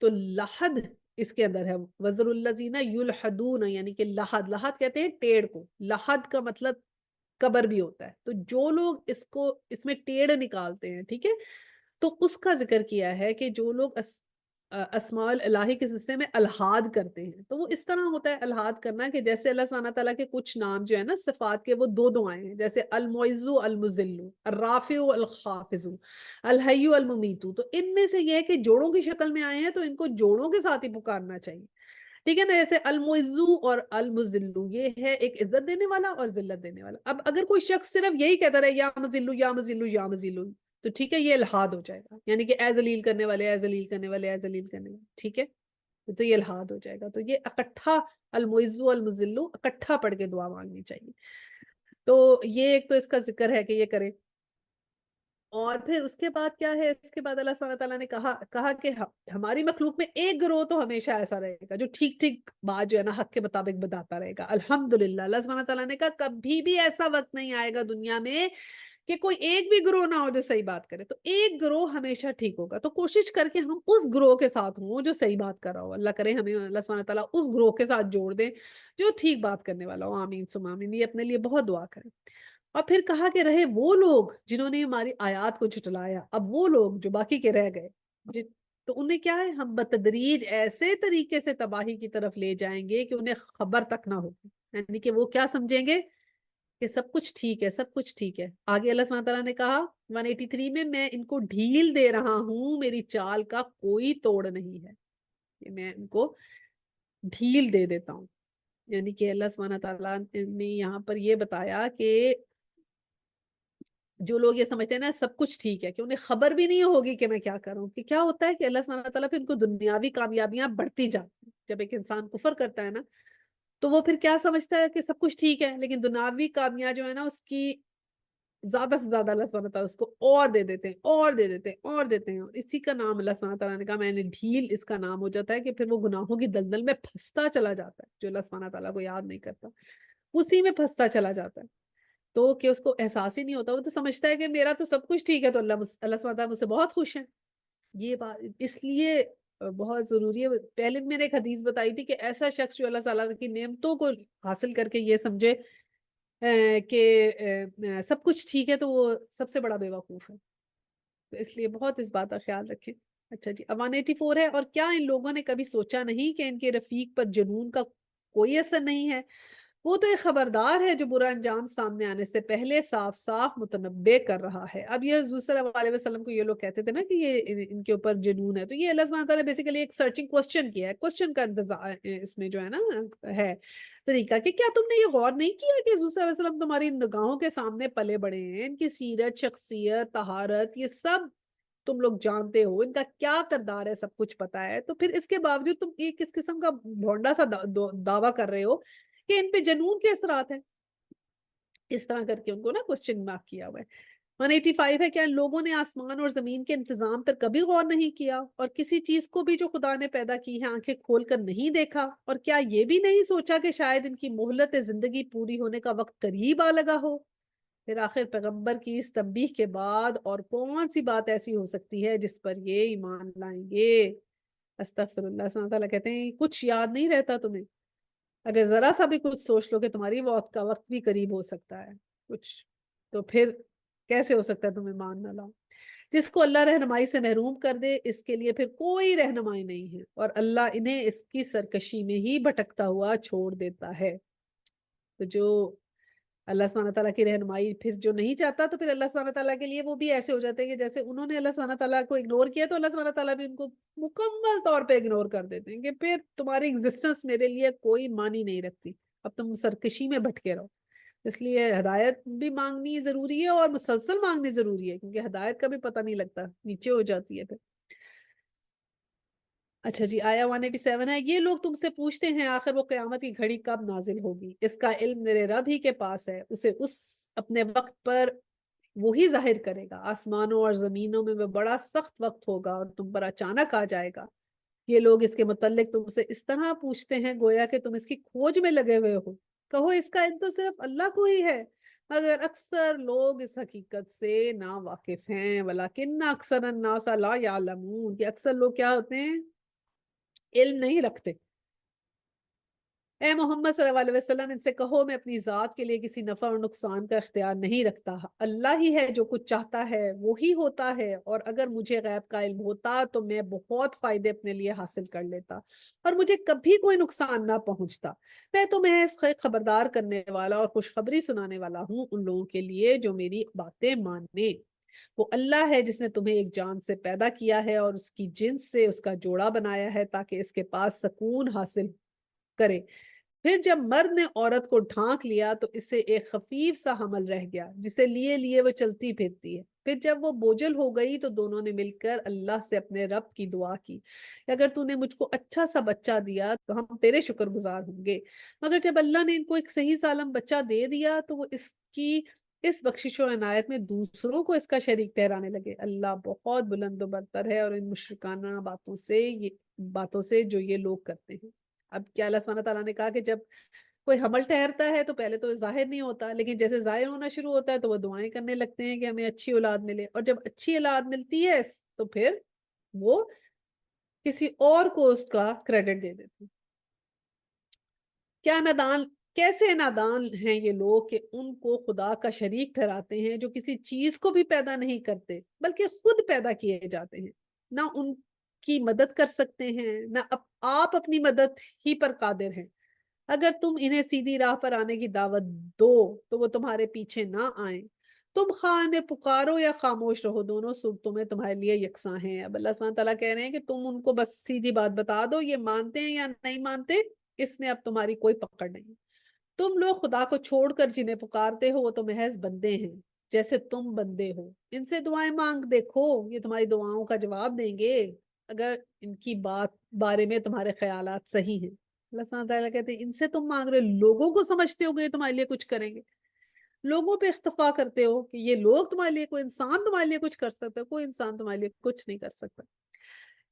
تو لحد اس کے اندر ہے، وزر الذین یلحدون یعنی کہ لحد، لحد کہتے ہیں ٹیڑھ کو، لحد کا مطلب قبر بھی ہوتا ہے، تو جو لوگ اس میں ٹیڑھ نکالتے ہیں، ٹھیک ہے، تو اس کا ذکر کیا ہے کہ جو لوگ اسماء الہی کے سلسلے میں الحاد کرتے ہیں، تو وہ اس طرح ہوتا ہے الحاد کرنا کہ جیسے اللہ سبحانہ تعالیٰ کے کچھ نام جو ہے نا صفات کے، وہ دو دو آئے ہیں، جیسے المعز المذل، الرافع الخافض، الحی الممیت، تو ان میں سے یہ ہے کہ جوڑوں کی شکل میں آئے ہیں تو ان کو جوڑوں کے ساتھ ہی پکارنا چاہیے، ٹھیک ہے نا۔ جیسے المعز اور المذل، یہ ہے ایک عزت دینے والا اور ذلت دینے والا۔ اب اگر کوئی شخص صرف یہی کہتا رہے یا مذل یا مذل یا مذل، تو ٹھیک ہے، یہ الحاد ہو جائے گا، یعنی کہ اے ذلیل کرنے والے، اے ذلیل کرنے والے، اے ذلیل کرنے والے، ٹھیک ہے، تو یہ الحاد ہو جائے گا۔ تو یہ اکٹھا المعز المذل اکٹھا پڑھ کے دعا مانگنی چاہیے۔ تو یہ ایک تو اس کا ذکر ہے کہ یہ کریں، اور پھر اس کے بعد کیا ہے، اس کے بعد اللہ سبحانہ تعالیٰ نے کہا کہ ہماری مخلوق میں ایک گروہ تو ہمیشہ ایسا رہے گا جو ٹھیک ٹھیک بات جو ہے نا حق کے مطابق بتاتا رہے گا۔ الحمدللہ، اللہ سبحانہ تعالیٰ نے کہا کبھی بھی ایسا وقت نہیں آئے گا دنیا میں کہ کوئی ایک بھی گروہ نہ ہو جو صحیح بات کرے، تو ایک گروہ ہمیشہ ٹھیک ہوگا، تو کوشش کر کے ہم اس گروہ کے ساتھ ہوں جو صحیح بات کر رہا ہو۔ اللہ کرے ہمیں اللہ سبحانہ تعالیٰ اس گروہ کے ساتھ جوڑ دے جو ٹھیک بات کرنے والا ہو، آمین ثم آمین۔ یہ اپنے لیے بہت دعا کریں۔ اور پھر کہا کہ رہے وہ لوگ جنہوں نے ہماری آیات کو جھٹلایا، اب وہ لوگ جو باقی کے رہ گئے، تو انہیں کیا ہے، ہم بتدریج ایسے طریقے سے تباہی کی طرف لے جائیں گے کہ انہیں خبر تک نہ ہوگی، یعنی کہ وہ کیا سمجھیں گے کہ سب کچھ ٹھیک ہے، سب کچھ ٹھیک ہے۔ آگے اللہ سبحانہ تعالیٰ نے کہا 183 میں ان کو ڈھیل دے رہا ہوں، میری چال کا کوئی توڑ نہیں ہے، کہ میں ان کو ڈھیل دے دیتا ہوں، یعنی کہ اللہ سبحانہ تعالیٰ نے یہاں پر یہ بتایا کہ جو لوگ یہ سمجھتے ہیں نا سب کچھ ٹھیک ہے، کہ انہیں خبر بھی نہیں ہوگی کہ میں کیا کروں، کہ کیا ہوتا ہے کہ اللہ سبحانہ تعالیٰ پھر ان کو دنیاوی کامیابیاں بڑھتی جاتی ہیں۔ جب ایک انسان کفر کرتا ہے نا تو وہ پھر کیا سمجھتا ہے کہ سب کچھ ٹھیک ہے، لیکن دنیاوی کامیابیاں جو ہے نا اس کی زیادہ سے زیادہ اللہ سبحانہ تعالیٰ اس کو اور دے دیتے ہیں، اور دے دیتے ہیں، اور دیتے ہیں، اور اسی کا نام اللہ سبحانہ تعالیٰ نے کہا میں نے ڈھیل، اس کا نام ہو جاتا ہے کہ پھر وہ گناہوں کی دلدل میں پھنستا چلا جاتا ہے، جو اللہ سبحانہ تعالیٰ کو یاد نہیں کرتا اسی میں پھنستا چلا جاتا ہے، تو کہ اس کو احساس ہی نہیں ہوتا، وہ تو سمجھتا ہے کہ میرا تو سب کچھ ٹھیک ہے، تو اللہ سبحانہ تعالیٰ مجھ سے بہت خوش ہیں۔ یہ بات اس لیے بہت ضروری ہے۔ پہلے میں نے ایک حدیث بتائی تھی کہ ایسا شخص جو اللہ تعالیٰ کی نعمتوں کو حاصل کر کے یہ سمجھے کہ سب کچھ ٹھیک ہے، تو وہ سب سے بڑا بے وقوف ہے، تو اس لیے بہت اس بات کا خیال رکھیں۔ اچھا جی، اب 184 ہے، اور کیا ان لوگوں نے کبھی سوچا نہیں کہ ان کے رفیق پر جنون کا کوئی اثر نہیں ہے، وہ تو ایک خبردار ہے جو برا انجام سامنے آنے سے پہلے صاف صاف متنبع کر رہا ہے. اب یہ حضور صلی اللہ علیہ وسلم کو یہ لوگ کہتے تھے نا کہ یہ ان کے اوپر جنون ہے، تو یہ اللہ سبحانہ تعالیٰ نے بیسیکلی ایک سرچنگ کوسچن کیا ہے. کوسچن کا انتظار اس میں جو ہے نا ہے طریقہ کہ کیا تم نے یہ غور نہیں کیا کہ حضور صلی اللہ علیہ وسلم تمہاری نگاہوں کے سامنے پلے بڑے ہیں، ان کی سیرت، شخصیت، طہارت، یہ سب تم لوگ جانتے ہو، ان کا کیا کردار ہے سب کچھ پتا ہے، تو پھر اس کے باوجود تم ایک کس قسم کا بھونڈا سا دعویٰ کر رہے ہو کہ ان پہ جنون کے اثرات ہیں. اس طرح کر کے ان کو نا کوسچن مارک کیا ہوا ہے. 185 ہے، کیا لوگوں نے آسمان اور زمین کے انتظام پر کبھی غور نہیں کیا اور کسی چیز کو بھی جو خدا نے پیدا کی ہے آنکھیں کھول کر نہیں دیکھا، اور کیا یہ بھی نہیں سوچا کہ شاید ان کی مہلت زندگی پوری ہونے کا وقت قریب آ لگا ہو. پھر آخر پیغمبر کی اس تنبیہ کے بعد اور کون سی بات ایسی ہو سکتی ہے جس پر یہ ایمان لائیں گے. استغفر اللہ. سبحانہ تعالیٰ کہتے ہیں کچھ یاد نہیں رہتا تمہیں؟ اگر ذرا سا بھی کچھ سوچ لو کہ تمہاری موت کا وقت بھی قریب ہو سکتا ہے کچھ، تو پھر کیسے ہو سکتا ہے تم ایمان نہ لاؤ؟ جس کو اللہ رہنمائی سے محروم کر دے اس کے لیے پھر کوئی رہنمائی نہیں ہے، اور اللہ انہیں اس کی سرکشی میں ہی بھٹکتا ہوا چھوڑ دیتا ہے. تو جو اللہ سبحانہ تعالیٰ کی رہنمائی پھر جو نہیں چاہتا، تو پھر اللہ سبحانہ تعالیٰ کے لیے وہ بھی ایسے ہو جاتے ہیں کہ جیسے انہوں نے اللہ سبحانہ تعالیٰ کو اگنور کیا، تو اللہ سبحانہ تعالیٰ بھی ان کو مکمل طور پہ اگنور کر دیتے ہیں کہ پھر تمہاری ایگزسٹنس میرے لیے کوئی معنی نہیں رکھتی، اب تم سرکشی میں بھٹکے رہو. اس لیے ہدایت بھی مانگنی ضروری ہے اور مسلسل مانگنی ضروری ہے، کیونکہ ہدایت کا بھی پتہ نہیں لگتا، نیچے ہو جاتی ہے پھر. اچھا جی، آیا 187 ہے، یہ لوگ تم سے پوچھتے ہیں آخر وہ قیامت کی گھڑی کب نازل ہوگی؟ اس کا علم میرے رب ہی کے پاس ہے، اسے اس اپنے وقت پر وہی ظاہر کرے گا. آسمانوں اور زمینوں میں وہ بڑا سخت وقت ہوگا اور تم پر اچانک آ جائے گا. یہ لوگ اس کے متعلق تم سے اس طرح پوچھتے ہیں گویا کہ تم اس کی کھوج میں لگے ہوئے ہو. کہو اس کا علم تو صرف اللہ کو ہی ہے، مگر اکثر لوگ اس حقیقت سے نا واقف ہیں. ولیکن اکثر الناس لا یعلمون، کہ اکثر لوگ کیا ہوتے ہیں؟ علم نہیں رکھتے. اے محمد صلی اللہ علیہ وسلم ان سے کہو میں اپنی ذات کے لیے کسی نفع اور نقصان کا اختیار نہیں رکھتا، اللہ ہی ہے جو کچھ چاہتا ہے وہی ہوتا ہے، اور اگر مجھے غیب کا علم ہوتا تو میں بہت فائدے اپنے لیے حاصل کر لیتا اور مجھے کبھی کوئی نقصان نہ پہنچتا. میں تو محض خبردار کرنے والا اور خوشخبری سنانے والا ہوں ان لوگوں کے لیے جو میری باتیں ماننے. وہ اللہ ہے جس نے تمہیں ایک جان سے پیدا کیا ہے اور اس کی جنس سے اس کا جوڑا بنایا ہے تاکہ اس کے پاس سکون حاصل کرے. پھر جب مرد نے عورت کو ڈھانک لیا تو اسے ایک خفیف سا حمل رہ گیا جسے لیے لیے وہ چلتی پھرتی ہے. پھر جب وہ بوجھل ہو گئی تو دونوں نے مل کر اللہ سے اپنے رب کی دعا کی کہ اگر تو نے مجھ کو اچھا سا بچہ دیا تو ہم تیرے شکر گزار ہوں گے. مگر جب اللہ نے ان کو ایک صحیح سالم بچہ دے دیا تو وہ اس بخشش و عنایت میں دوسروں کو اس کا شریک ٹھہرانے لگے. اللہ بہت بلند و برتر ہے اور ان مشرکانہ باتوں سے جو یہ لوگ کرتے ہیں. اب کیا اللہ سبحانہ تعالیٰ نے کہا کہ جب کوئی حمل ٹھہرتا ہے تو پہلے تو ظاہر نہیں ہوتا، لیکن جیسے ظاہر ہونا شروع ہوتا ہے تو وہ دعائیں کرنے لگتے ہیں کہ ہمیں اچھی اولاد ملے، اور جب اچھی اولاد ملتی ہے تو پھر وہ کسی اور کو اس کا کریڈٹ دے دیتے ہیں. کیا نادان کیسے نادان ہیں یہ لوگ کہ ان کو خدا کا شریک ٹھہراتے ہیں جو کسی چیز کو بھی پیدا نہیں کرتے بلکہ خود پیدا کیے جاتے ہیں. نہ ان کی مدد کر سکتے ہیں نہ آپ اپنی مدد ہی پر قادر ہیں. اگر تم انہیں سیدھی راہ پر آنے کی دعوت دو تو وہ تمہارے پیچھے نہ آئیں. تم خواہ انہیں پکارو یا خاموش رہو، دونوں صورتوں میں تمہارے لیے یکساں ہیں. اب اللہ سبحانہ تعالیٰ کہہ رہے ہیں کہ تم ان کو بس سیدھی بات بتا دو، یہ مانتے ہیں یا نہیں مانتے اس میں اب تمہاری کوئی پکڑ نہیں. تم لوگ خدا کو چھوڑ کر جنہیں پکارتے ہو وہ تو محض بندے ہیں جیسے تم بندے ہو. ان سے دعائیں مانگ دیکھو، یہ تمہاری دعاؤں کا جواب دیں گے اگر ان کی بارے میں تمہارے خیالات صحیح ہیں. اللہ سبحانہ تعالیٰ کہتے ہیں ان سے تم مانگ رہے لوگوں کو سمجھتے ہو کہ یہ تمہارے لیے کچھ کریں گے، لوگوں پہ اختفا کرتے ہو کہ یہ لوگ تمہارے لیے، کوئی انسان تمہارے لیے کچھ کر سکتا ہے؟ کوئی انسان تمہارے لیے کچھ نہیں کر سکتا.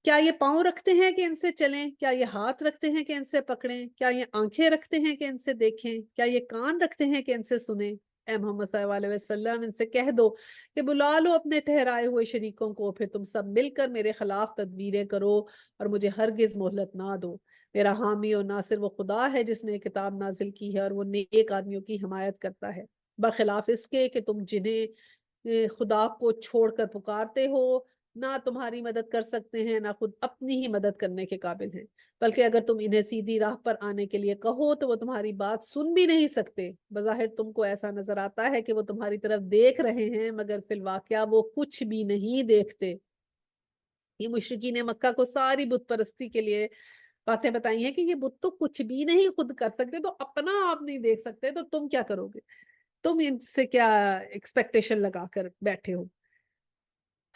کیا یہ پاؤں رکھتے ہیں کہ ان سے چلیں؟ کیا یہ ہاتھ رکھتے ہیں کہ ان سے پکڑیں؟ کیا یہ آنکھیں رکھتے ہیں کہ ان سے دیکھیں؟ کیا یہ کان رکھتے ہیں کہ ان سے سنیں؟ اے محمد صلی اللہ علیہ وسلم ان سے کہہ دو کہ بلا لو اپنے ٹھہرائے ہوئے شریکوں کو، پھر تم سب مل کر میرے خلاف تدبیریں کرو اور مجھے ہرگز مہلت نہ دو. میرا حامی اور ناصر وہ خدا ہے جس نے کتاب نازل کی ہے اور وہ نیک آدمیوں کی حمایت کرتا ہے، بخلاف اس کے کہ تم جنہیں خدا کو چھوڑ کر پکارتے ہو نہ تمہاری مدد کر سکتے ہیں، نہ خود اپنی ہی مدد کرنے کے قابل ہیں، بلکہ اگر تم انہیں سیدھی راہ پر آنے کے لیے کہو تو وہ تمہاری بات سن بھی نہیں سکتے۔ بظاہر تم کو ایسا نظر آتا ہے کہ وہ تمہاری طرف دیکھ رہے ہیں، مگر فی الواقعہ وہ کچھ بھی نہیں دیکھتے۔ یہ مشرکین مکہ کو ساری بت پرستی کے لیے باتیں بتائی ہیں کہ یہ بت تو کچھ بھی نہیں خود کر سکتے، تو اپنا آپ نہیں دیکھ سکتے تو تم کیا کرو گے؟ تم ان سے کیا ایکسپیکٹیشن لگا کر بیٹھے ہو؟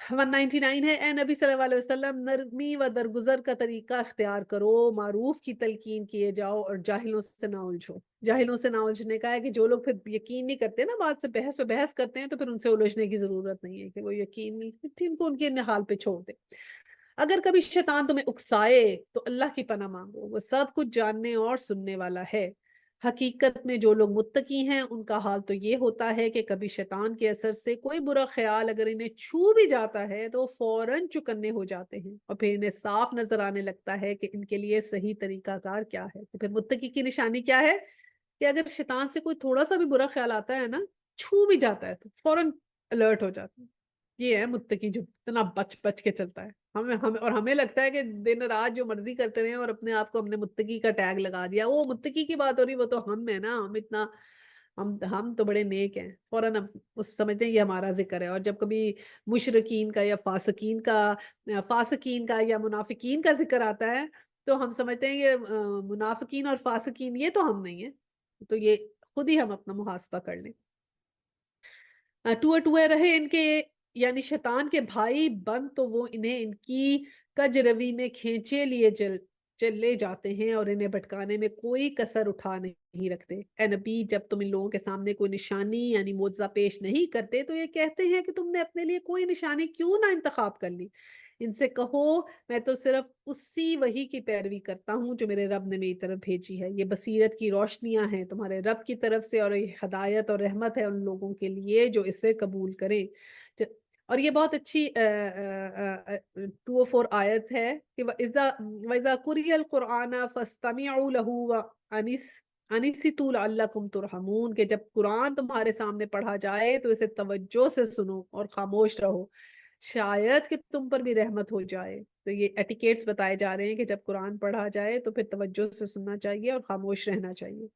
199 ہے، اے نبی صلی اللہ علیہ وسلم، نرمی و درگزر کا طریقہ اختیار کرو، معروف کی تلقین کیے جاؤ اور جاہلوں سے نہ الجھو۔ جاہلوں سے نہ الجھنے کا ہے کہ جو لوگ پھر یقین نہیں کرتے نا، بات سے بحث پہ بحث کرتے ہیں، تو پھر ان سے الجھنے کی ضرورت نہیں ہے کہ وہ یقین نہیں، ان کو ان کے حال پہ چھوڑ دے۔ اگر کبھی شیطان تمہیں اکسائے تو اللہ کی پناہ مانگو، وہ سب کچھ جاننے اور سننے والا ہے۔ حقیقت میں جو لوگ متقی ہیں ان کا حال تو یہ ہوتا ہے کہ کبھی شیطان کے اثر سے کوئی برا خیال اگر انہیں چھو بھی جاتا ہے تو فوراً چکنے ہو جاتے ہیں، اور پھر انہیں صاف نظر آنے لگتا ہے کہ ان کے لیے صحیح طریقہ کار کیا ہے۔ تو پھر متقی کی نشانی کیا ہے کہ اگر شیطان سے کوئی تھوڑا سا بھی برا خیال آتا ہے نا، چھو بھی جاتا ہے، تو فوراً الرٹ ہو جاتا ہے۔ یہ ہے متقی جو اتنا بچ بچ کے چلتا ہے۔ ہمیں لگتا ہے کہ دن رات جو مرضی کرتے رہے اور اپنے آپ کو ہم نے متقی کا ٹیگ لگا دیا، وہ متقی کی بات ہو رہی، وہ تو ہم ہے نا، ہم تو بڑے نیک ہیں، فوراً ہم اس سمجھتے ہیں یہ ہمارا ذکر ہے۔ اور جب کبھی مشرکین کا یا فاسقین کا یا منافقین کا ذکر آتا ہے تو ہم سمجھتے ہیں یہ منافقین اور فاسقین یہ تو ہم نہیں ہیں، تو یہ خود ہی ہم اپنا محاسبہ کر لیں۔ ٹوئے ٹوئے رہے ان کے یعنی شیطان کے بھائی بند تو وہ انہیں ان کی کج روی میں کھینچے لیے چلے جاتے ہیں اور انہیں بھٹکانے میں کوئی کسر اٹھا نہیں رکھتے۔ اے نبی، جب تم ان لوگوں کے سامنے کوئی نشانی یعنی معجزہ پیش نہیں کرتے تو یہ کہتے ہیں کہ تم نے اپنے لیے کوئی نشانی کیوں نہ انتخاب کر لی۔ ان سے کہو میں تو صرف اسی وحی کی پیروی کرتا ہوں جو میرے رب نے میری طرف بھیجی ہے، یہ بصیرت کی روشنیاں ہیں تمہارے رب کی طرف سے، اور یہ ہدایت اور رحمت ہے ان لوگوں کے لیے جو اسے قبول کریں۔ اور یہ بہت اچھی 204 آیت ہے کہ وَإِذَا قُرِئَ الْقُرْآنَ فَاسْتَمِعُوا لَهُ وَأَنِصِتُوا لَعَلَّكُمْ تُرْحَمُونَ، کہ جب قرآن تمہارے سامنے پڑھا جائے تو اسے توجہ سے سنو اور خاموش رہو، شاید کہ تم پر بھی رحمت ہو جائے۔ تو یہ ایٹیکیٹس بتائے جا رہے ہیں کہ جب قرآن پڑھا جائے تو پھر توجہ سے سننا چاہیے اور خاموش رہنا چاہیے۔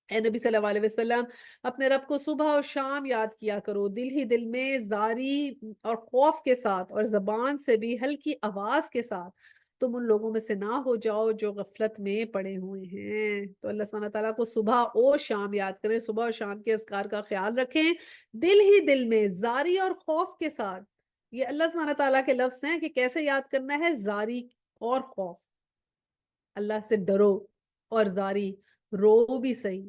اے نبی صلی اللہ علیہ وسلم، اپنے رب کو صبح اور شام یاد کیا کرو، دل ہی دل میں زاری اور خوف کے ساتھ، اور زبان سے بھی ہلکی آواز کے ساتھ۔ تم ان لوگوں میں سے نہ ہو جاؤ جو غفلت میں پڑے ہوئے ہیں۔ تو اللہ سبحانہ تعالیٰ کو صبح اور شام یاد کریں، صبح اور شام کے اذکار کا خیال رکھیں، دل ہی دل میں زاری اور خوف کے ساتھ۔ یہ اللہ سبحانہ تعالیٰ کے لفظ ہیں کہ کیسے یاد کرنا ہے، زاری اور خوف، اللہ سے ڈرو اور زاری رو بھی صحیح،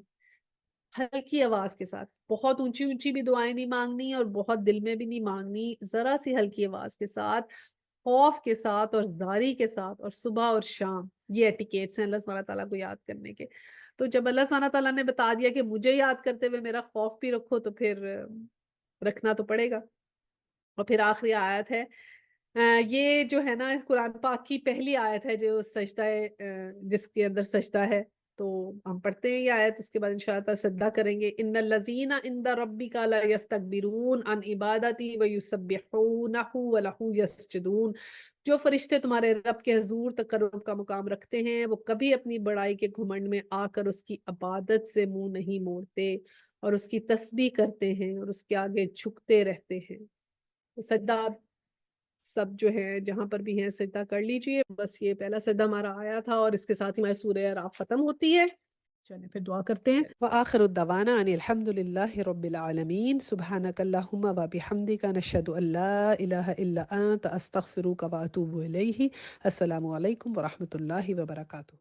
ہلکی آواز کے ساتھ، بہت اونچی اونچی بھی دعائیں نہیں مانگنی اور بہت دل میں بھی نہیں مانگنی، ذرا سی ہلکی آواز کے ساتھ، خوف کے ساتھ اور زاری کے ساتھ، اور صبح اور شام۔ یہ ایٹیکیٹس ہیں اللہ سبحانہ تعالیٰ کو یاد کرنے کے۔ تو جب اللہ سبحانہ تعالیٰ نے بتا دیا کہ مجھے یاد کرتے ہوئے میرا خوف بھی رکھو، تو پھر رکھنا تو پڑے گا۔ اور پھر آخری آیت ہے، یہ جو ہے نا قرآن پاک کی پہلی آیت ہے جو سجدہ ہے، جس کے اندر سجدہ ہے، تو ہم پڑھتے ہیں یہ آیت، اس کے بعد انشاءاللہ سجدہ کریں گے۔ ان الذین عند ربک لا یستکبرون عن عبادتی ویسبحونہ ولہ یسجدون، جو فرشتے تمہارے رب کے حضور تقرب کا مقام رکھتے ہیں وہ کبھی اپنی بڑائی کے گھمنڈ میں آ کر اس کی عبادت سے منہ نہیں موڑتے، اور اس کی تسبیح کرتے ہیں اور اس کے آگے جھکتے رہتے ہیں۔ سجدہ سب جو ہے جہاں پر بھی ہیں سجدہ کر لیجئے۔ بس یہ پہلا سجدہ ہمارا آیا تھا اور اس کے ساتھ ہی ہماری سورہ اعراف ختم ہوتی ہے۔ چلیں پھر دعا کرتے ہیں۔ وآخر الدعوانا ان الحمد للہ رب العالمین، سبحانک اللہم وبحمدک، نشہد ان لا الہ الا انت، استغفرک واتوب الیہ۔ السلام علیکم ورحمۃ اللہ وبرکاتہ۔